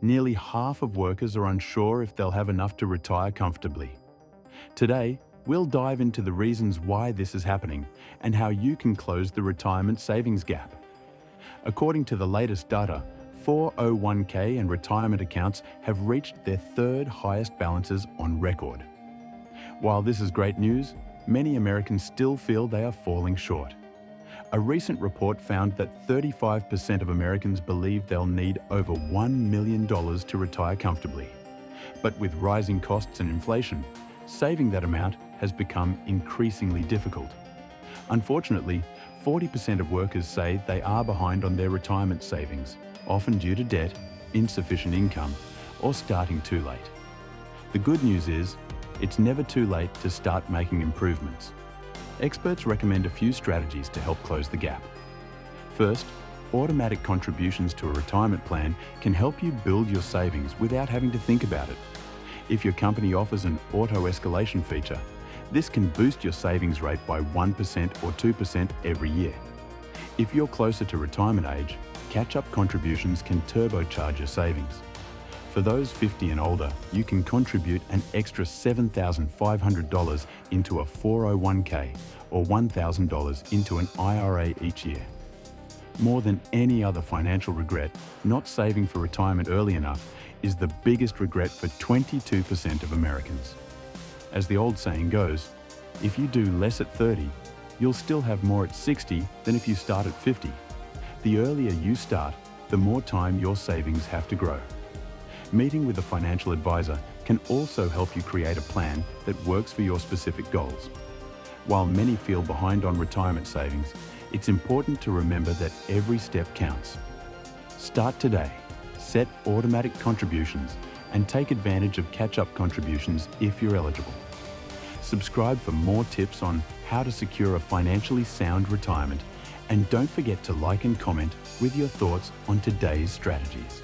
nearly half of workers are unsure if they'll have enough to retire comfortably. Today, we'll dive into the reasons why this is happening and how you can close the retirement savings gap. According to the latest data, 401k and retirement accounts have reached their third highest balances on record. While this is great news, many Americans still feel they are falling short. A recent report found that 35% of Americans believe they'll need over $1 million to retire comfortably. But with rising costs and inflation, saving that amount has become increasingly difficult. Unfortunately, 40% of workers say they are behind on their retirement savings, often due to debt, insufficient income, or starting too late. The good news is, it's never too late to start making improvements. Experts recommend a few strategies to help close the gap. First, automatic contributions to a retirement plan can help you build your savings without having to think about it. If your company offers an auto-escalation feature, this can boost your savings rate by 1% or 2% every year. If you're closer to retirement age, catch-up contributions can turbocharge your savings. For those 50 and older, you can contribute an extra $7,500 into a 401k or $1,000 into an IRA each year. More than any other financial regret, not saving for retirement early enough is the biggest regret for 22% of Americans. As the old saying goes, if you do less at 30, you'll still have more at 60 than if you start at 50. The earlier you start, the more time your savings have to grow. Meeting with a financial advisor can also help you create a plan that works for your specific goals. While many feel behind on retirement savings, it's important to remember that every step counts. Start today, set automatic contributions, and take advantage of catch-up contributions if you're eligible. Subscribe for more tips on how to secure a financially sound retirement, and don't forget to like and comment with your thoughts on today's strategies.